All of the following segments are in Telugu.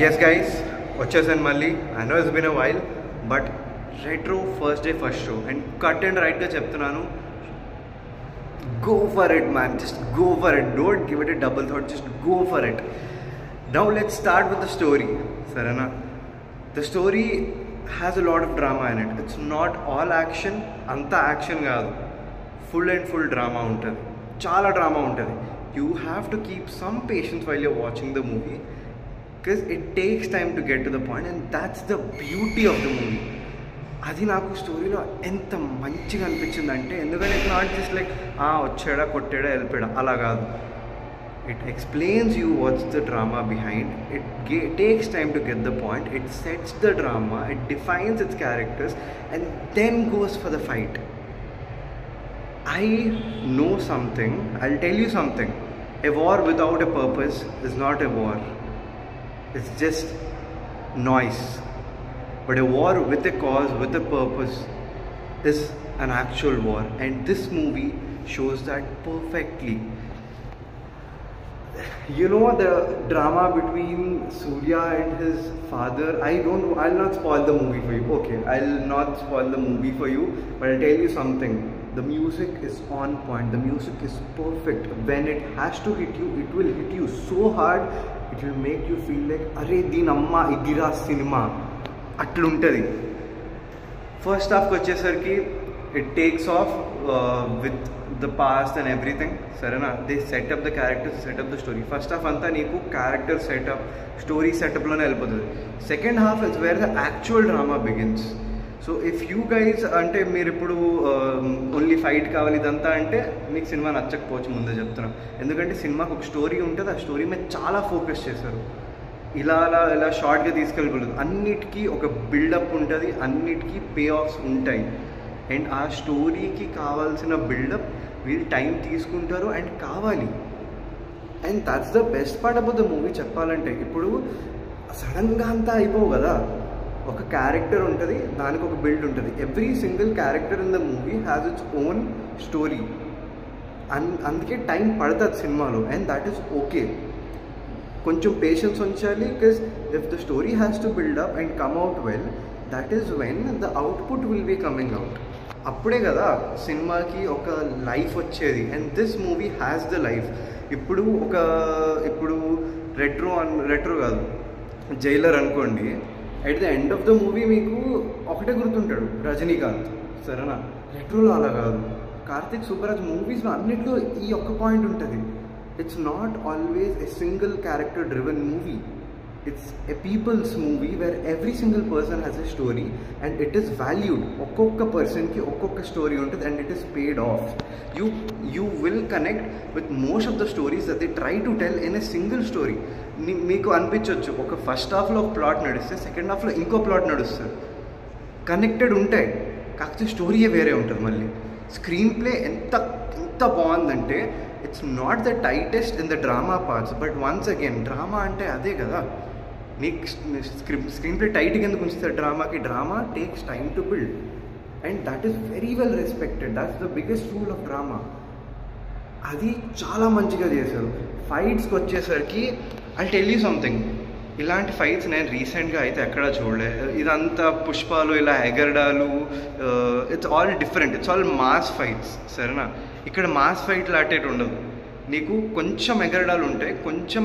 Yes guys, వచ్చేసాను మళ్ళీ. I know it's been a while, but retro first day first show and cut and right గా చెప్తున్నాను, go for it man, just go for it, don't give it a double thought, just go for it. Now let's start with the story. Sarana, the story has a lot of drama in it. It's not all action, anta action కాదు, full and full drama ఉంటుంది, చాలా డ్రామా ఉంటుంది. You have to keep some patience while you're watching the movie because it takes time to get to the point, and that's the beauty of the movie. అది నాకు స్టోరీలో ఎంత మంచిగా అనిపించిందంటే, ఎందుకంటే ఇట్స్ నాట్ జస్ట్ లైక్ వచ్చాడా కొట్టాడా వెళ్ళిపోయాడా అలా కాదు. It explains you what's the drama behind. It takes time to get the point. It sets the drama, it defines its characters, and then goes for the fight. I know something, I'll tell you something. A war without a purpose is not a war. It's just noise. But a war with a cause, with a purpose is an actual war. And this movie shows that perfectly. You know the drama between Surya and his father. I'll not spoil the movie for you. Okay, I'll not spoil the movie for you, but I'll tell you something. The music is on point. The music is perfect. When it has to hit you, it will hit you so hard. It will make you feel like, "Arey din amma idira cinema." Atluntadi. First half వచ్చేసరికి it takes off with the past and everything. Sarana, they set up the characters, set up the story. First half anta neeku character setup, story setup lone helipotadi. Second half is where the actual drama begins. So if you guys అంటే మీరు ఇప్పుడు ఓన్లీ ఫైట్ కావాలి ఇదంతా అంటే మీకు సినిమా నచ్చకపోవచ్చు, ముందే చెప్తున్నా. ఎందుకంటే సినిమాకి ఒక స్టోరీ ఉంటుంది, ఆ స్టోరీ మీద చాలా ఫోకస్ చేశారు. ఇలా షార్ట్గా తీసుకెళ్ళకూడదు, అన్నిటికీ ఒక బిల్డప్ ఉంటుంది, అన్నిటికీ పే ఆఫ్స్ ఉంటాయి. అండ్ ఆ స్టోరీకి కావాల్సిన బిల్డప్ వీళ్ళు టైం తీసుకుంటారు అండ్ కావాలి. And that's the best part about the movie చెప్పాలంటే. ఇప్పుడు సడన్గా అంతా అయిపోవు కదా, ఒక క్యారెక్టర్ ఉంటుంది, దానికి ఒక బిల్డ్ ఉంటుంది. Every single character in the movie has its own story. అందుకే టైం పడుతుంది సినిమాలో, అండ్ దట్ ఈస్ ఓకే. కొంచెం పేషెన్స్ ఉంచాలి, because if the story has to build up and come out well, that is when the output will be coming out. అప్పుడే కదా సినిమాకి ఒక లైఫ్ వచ్చేది. And this movie has the life. ఇప్పుడు రెట్రో కాదు, జైలర్ అనుకోండి. At the end of the movie మీకు ఒకటే గుర్తుంటాడు, రజనీకాంత్. సరేనా, రెట్రోలో అలా కాదు. కార్తిక్ సుబ్బరాజ్ మూవీస్లో అన్నింటిలో ఈ ఒక్క పాయింట్ ఉంటుంది. It's not always a single character driven movie. It's a people's movie where every single person has a story and it is valued. Okokka person ki okokka story untadi and it is paid off. You will connect with most of the stories that they try to tell in a single story. Meeku anpichochu oka first half lo plot nadiste, second half lo inko plot nadustadi, connected untayi, kakte story e vere untadi. Malli screen play enta baagundante, it's not the tightest in the drama parts, but once again drama ante ade kada. నీకు స్క్రీన్ ప్లే టైట్గా ఎందుకు ఉంచుతారు డ్రామాకి? Drama takes time to build and that is very well respected. That's the biggest rule of drama. అది చాలా మంచిగా చేశారు. ఫైట్స్కి వచ్చేసరికి ఐ టెల్ యూ సంథింగ్, ఇలాంటి ఫైట్స్ నేను రీసెంట్గా అయితే ఎక్కడా చూడలేదు. ఇదంతా పుష్పాలు ఇలా ఎగరడాలు, it's all different, it's all mass fights. సరేనా, ఇక్కడ మాస్ ఫైట్లు అటేట్ ఉండదు. నీకు కొంచెం ఎగరడాలు ఉంటాయి, కొంచెం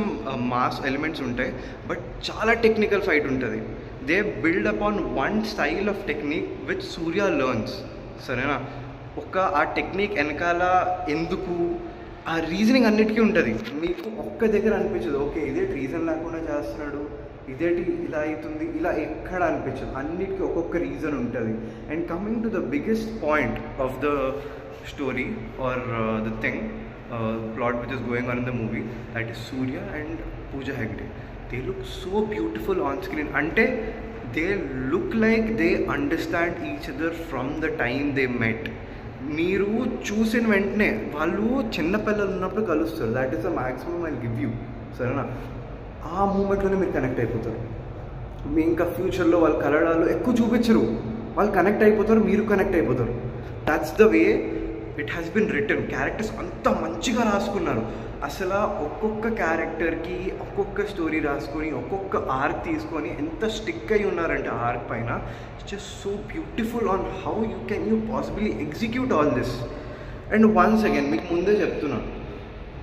మాస్ ఎలిమెంట్స్ ఉంటాయి, బట్ చాలా టెక్నికల్ ఫైట్ ఉంటుంది. They build upon one style of technique which Surya learns. సరేనా, ఆ టెక్నిక్ వెనకాల ఎందుకు, ఆ రీజనింగ్ అన్నిటికీ ఉంటుంది. మీకు ఒక్క దగ్గర అనిపించదు ఓకే ఇదేంటి రీజన్ లేకుండా చేస్తున్నాడు, ఇదేంటి ఇలా అవుతుంది, ఇలా ఎక్కడ అనిపించదు. అన్నిటికీ ఒక్కొక్క రీజన్ ఉంటుంది. And coming to the biggest point of the story or the thing, plot which is going on in the movie, that is Surya and Pooja Hegde. They look so beautiful on screen. Ante they look like they understand each other from the time they met. మీరు చూసిన వెంటనే వాళ్ళు చిన్నపిల్లలు ఉన్నప్పుడు కలుస్తారు. That is the maximum I give you. సరేనా, ఆ మూమెంట్లోనే మీరు కనెక్ట్ అయిపోతారు. మీ ఇంకా ఫ్యూచర్లో వాళ్ళు కలడాలు ఎక్కువ చూపించరు, వాళ్ళు కనెక్ట్ అయిపోతారు, మీరు కనెక్ట్ అయిపోతారు. That's the way it has been return. Characters అంత మంచిగా రాసుకున్నారు. అసలు ఒక్కొక్క క్యారెక్టర్కి ఒక్కొక్క స్టోరీ రాసుకొని ఒక్కొక్క ఆర్క్ తీసుకొని ఎంత స్టిక్ అయి ఉన్నారంటే ఆర్క్ పైన. It's just so beautiful on how you possibly execute all this. And once again మీకు ముందే చెప్తున్నా,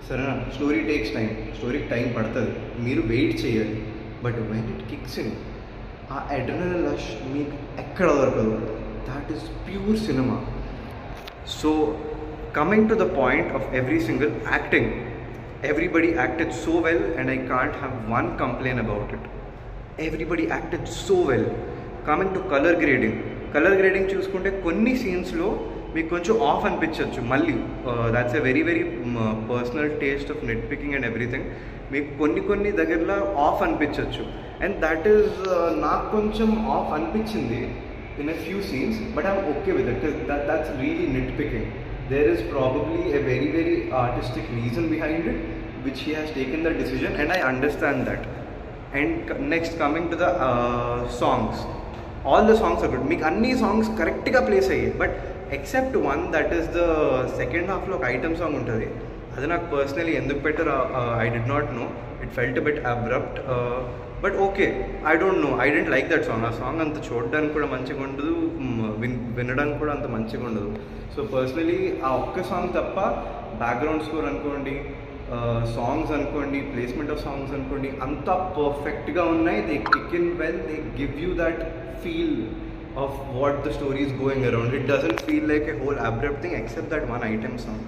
సరేనా, స్టోరీ టేక్స్ టైం, స్టోరీకి టైం పడుతుంది, మీరు వెయిట్ చేయాలి. But when it kicks in, ఆ అడ్రినల్ రష్ మీకు ఎక్కడ దొరకదు. That is pure cinema. So coming to the point of every single acting, everybody acted so well and I can't have one complaint about it. Everybody acted so well. Coming to color grading చూసుకుంటే కొన్ని సీన్స్లో మీకు కొంచెం ఆఫ్ అనిపించవచ్చు. మళ్ళీ that's a very very personal taste of net picking and everything. మీకు కొన్ని దగ్గరలో ఆఫ్ అనిపించవచ్చు. అండ్ దట్ ఈస్ నాకు కొంచెం ఆఫ్ అనిపించింది in a few scenes, but I'm okay with it because that's really nitpicking. There is probably a very very artistic reason behind it which he has taken the decision, and I understand that. And next, coming to the songs, all the songs are good. Meek anni songs correct ga place ayye, but except one, that is the second half lo item song untadi. Adi నాకు personally ఎందుకు పెట్టారు I did not know. It felt a bit abrupt, but okay, I don't know, I didn't like that song. ఆ సాంగ్ అంత చూడడానికి కూడా మంచిగా ఉండదు, వినడానికి కూడా అంత మంచిగా ఉండదు. సో పర్సనలీ ఆ ఒక్క సాంగ్ తప్ప బ్యాక్గ్రౌండ్ స్కోర్ అనుకోండి, సాంగ్స్ అనుకోండి, ప్లేస్మెంట్ ఆఫ్ సాంగ్స్ అనుకోండి, అంతా పర్ఫెక్ట్గా ఉన్నాయి. They kick in well, they give you that feel of what the story is going around. It doesn't feel like a whole abrupt thing except that one item song.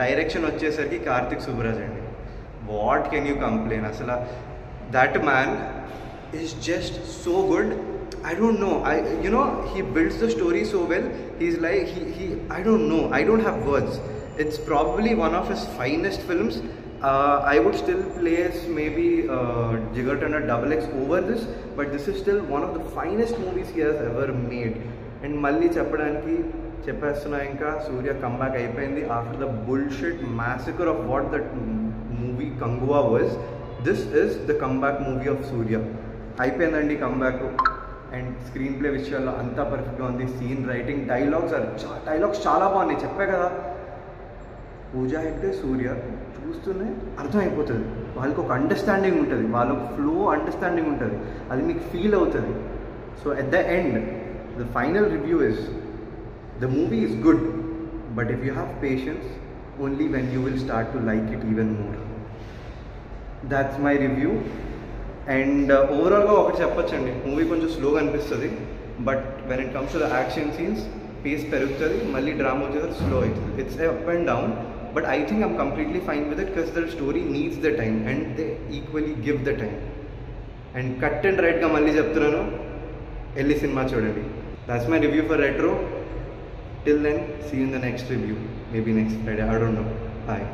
Direction వచ్చేసరికి కార్తిక్ సుబ్బరాజ్ అండి. What can you complain? అసలు that man is just so good. I don't know, he builds the story so well. He's like he I don't know, I don't have words. It's probably one of his finest films. I would still place maybe Jigar Tanda XXX over this, but this is still one of the finest movies he has ever made. And malli cheppadaniki cheppestuna, inka Surya comeback అయిపోయింది after the bullshit massacre of what that movie Kanguva was. This is the comeback movie of Surya. అయిపోయిందండి comeback. అండ్ స్క్రీన్ ప్లే విషయాల్లో అంతా పర్ఫెక్ట్గా ఉంది. సీన్ రైటింగ్, డైలాగ్స్ చాలా బాగున్నాయి. చెప్పే కదా, పూజా హెగ్డే, సూర్య చూస్తూనే అర్థమైపోతుంది. వాళ్ళకి ఒక అండర్స్టాండింగ్ ఉంటుంది, వాళ్ళకి ఫ్లో అండర్స్టాండింగ్ ఉంటుంది, అది మీకు ఫీల్ అవుతుంది. So at the end the final review is the movie is good, but if you have patience only when you will start to like it even more. That's my review. And ఓవరాల్గా ఒకటి చెప్పొచ్చండి, మూవీ కొంచెం స్లోగా అనిపిస్తుంది, but when it comes to the action scenes pace పెరుగుతుంది, మళ్ళీ డ్రామా వచ్చేసరికి స్లో అవుతుంది. It's up and down, but I think I'm completely fine with it because the story needs the time and they equally give the time. And cut and రైట్గా మళ్ళీ చెప్తున్నాను, వెళ్ళి సినిమా చూడండి. That's my review for Retro. Till then, see you in the next review, maybe next Friday, I don't know. Bye.